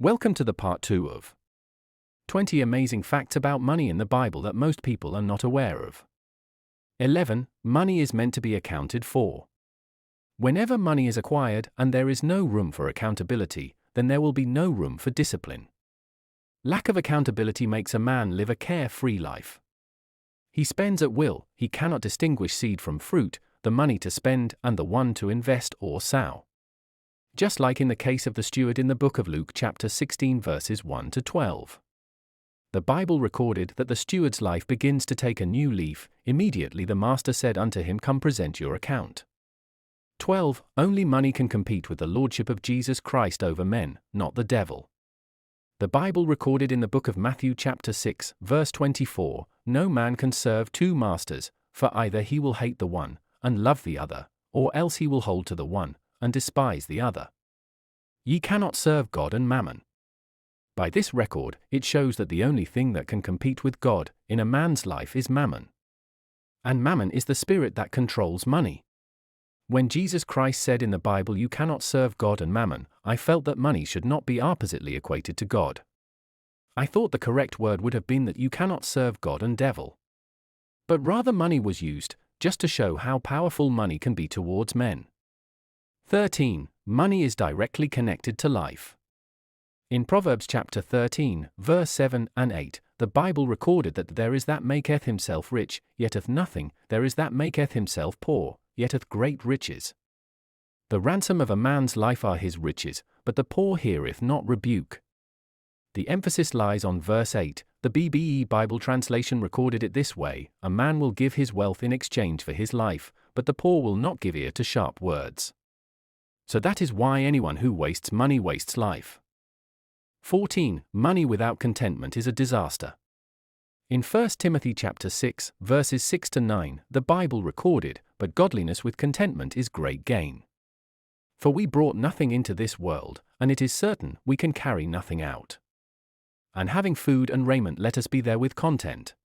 Welcome to the part 2 of 20 amazing facts about money in the Bible that most people are not aware of. 11. Money is meant to be accounted for. Whenever money is acquired and there is no room for accountability, then there will be no room for discipline. Lack of accountability makes a man live a carefree life. He spends at will, he cannot distinguish seed from fruit, the money to spend and the one to invest or sow. Just like in the case of the steward in the book of Luke chapter 16 verses 1 to 12. The Bible recorded that the steward's life begins to take a new leaf. Immediately the master said unto him, Come present your account. 12. Only money can compete with the lordship of Jesus Christ over men, not the devil. The Bible recorded in the book of Matthew chapter 6 verse 24, No man can serve two masters, for either he will hate the one, and love the other, or else he will hold to the one, and despise the other. Ye cannot serve God and mammon. By this record, it shows that the only thing that can compete with God in a man's life is mammon. And mammon is the spirit that controls money. When Jesus Christ said in the Bible, You cannot serve God and mammon, I felt that money should not be oppositely equated to God. I thought the correct word would have been that you cannot serve God and devil. But rather money was used, just to show how powerful money can be towards men. 13. Money is directly connected to life. In Proverbs chapter 13, verse 7 and 8, the Bible recorded that there is that maketh himself rich, yet hath nothing, there is that maketh himself poor, yet hath great riches. The ransom of a man's life are his riches, but the poor heareth not rebuke. The emphasis lies on verse 8, the BBE Bible translation recorded it this way, A man will give his wealth in exchange for his life, but the poor will not give ear to sharp words. So that is why anyone who wastes money wastes life. 14. Money without contentment is a disaster. In 1 Timothy chapter 6, verses 6 to 9, the Bible recorded, But godliness with contentment is great gain. For we brought nothing into this world, and it is certain we can carry nothing out. And having food and raiment let us be therewith content.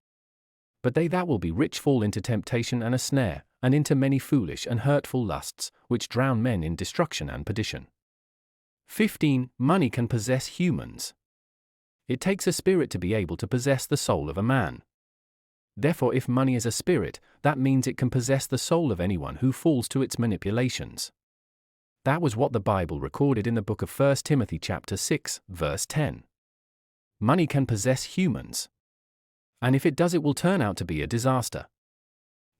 But they that will be rich fall into temptation and a snare, and into many foolish and hurtful lusts, which drown men in destruction and perdition. 15. Money can possess humans. It takes a spirit to be able to possess the soul of a man. Therefore, if money is a spirit, that means it can possess the soul of anyone who falls to its manipulations. That was what the Bible recorded in the book of 1 Timothy chapter 6, verse 10. Money can possess humans. And if it does, it will turn out to be a disaster.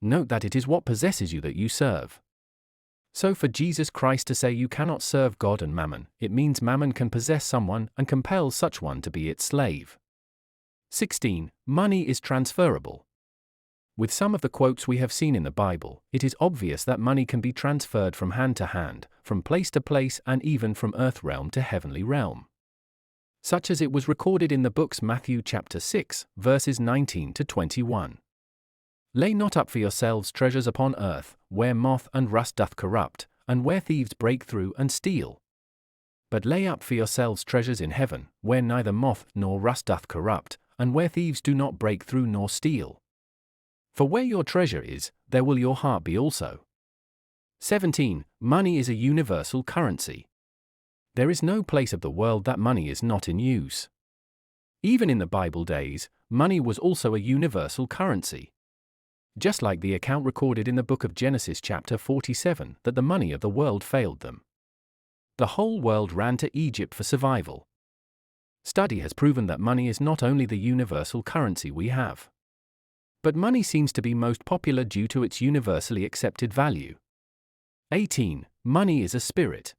Note that it is what possesses you that you serve. So for Jesus Christ to say you cannot serve God and mammon, it means mammon can possess someone and compel such one to be its slave. 16. Money is transferable. With some of the quotes we have seen in the Bible, it is obvious that money can be transferred from hand to hand, from place to place, and even from earth realm to heavenly realm. Such as it was recorded in the books Matthew chapter 6, verses 19 to 21. Lay not up for yourselves treasures upon earth, where moth and rust doth corrupt, and where thieves break through and steal. But lay up for yourselves treasures in heaven, where neither moth nor rust doth corrupt, and where thieves do not break through nor steal. For where your treasure is, there will your heart be also. 17. Money is a universal currency. There is no place of the world that money is not in use. Even in the Bible days, money was also a universal currency. Just like the account recorded in the book of Genesis chapter 47 that the money of the world failed them. The whole world ran to Egypt for survival. Study has proven that money is not only the universal currency we have. But money seems to be most popular due to its universally accepted value. 18. Money is a spirit.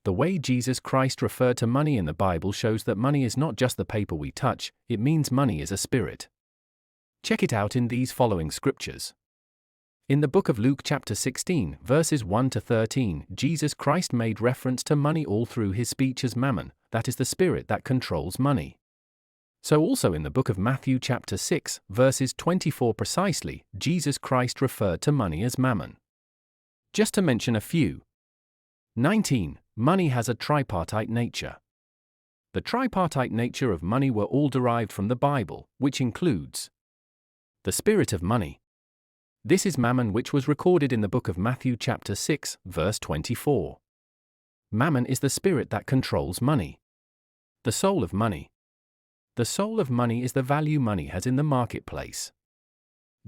The way Jesus Christ referred to money in the Bible shows that money is not just the paper we touch, it means money is a spirit. Check it out in these following scriptures. In the book of Luke chapter 16, verses 1 to 13, Jesus Christ made reference to money all through his speech as mammon, that is the spirit that controls money. So also in the book of Matthew chapter 6, verses 24 precisely, Jesus Christ referred to money as mammon. Just to mention a few. 19. Money has a tripartite nature. The tripartite nature of money were all derived from the Bible, which includes the spirit of money. This is mammon, which was recorded in the book of Matthew chapter 6, verse 24. Mammon is the spirit that controls money. The soul of money. The soul of money is the value money has in the marketplace.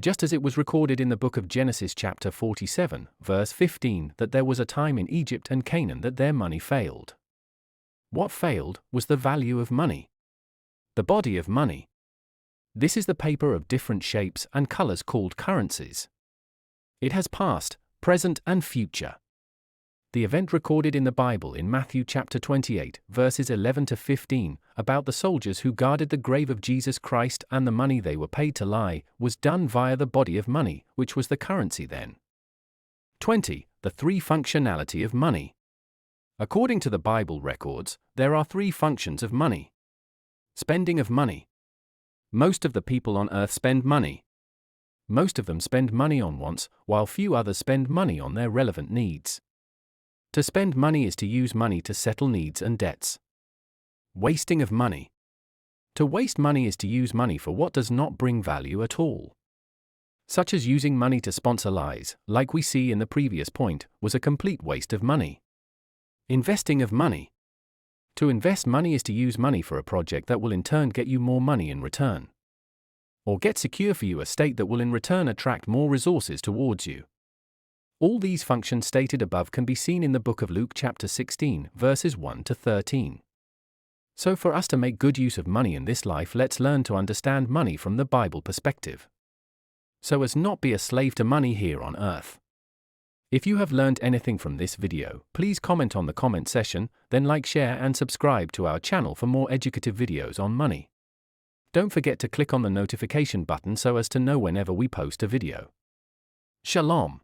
Just as it was recorded in the book of Genesis chapter 47, verse 15, that there was a time in Egypt and Canaan that their money failed. What failed was the value of money. The body of money. This is the paper of different shapes and colors called currencies. It has past, present, and future. The event recorded in the Bible in Matthew chapter 28, verses 11 to 15, about the soldiers who guarded the grave of Jesus Christ and the money they were paid to lie, was done via the body of money, which was the currency then. 20. The three functionality of money. According to the Bible records, there are three functions of money. Spending of money. Most of the people on earth spend money. Most of them spend money on wants, while few others spend money on their relevant needs. To spend money is to use money to settle needs and debts. Wasting of money. To waste money is to use money for what does not bring value at all. Such as using money to sponsor lies, like we see in the previous point, was a complete waste of money. Investing of money. To invest money is to use money for a project that will in turn get you more money in return. Or get secure for you a state that will in return attract more resources towards you. All these functions stated above can be seen in the book of Luke chapter 16, verses 1 to 13. So for us to make good use of money in this life, let's learn to understand money from the Bible perspective, so as not be a slave to money here on earth. If you have learned anything from this video, please comment on the comment section, then like, share and subscribe to our channel for more educative videos on money. Don't forget to click on the notification button so as to know whenever we post a video. Shalom.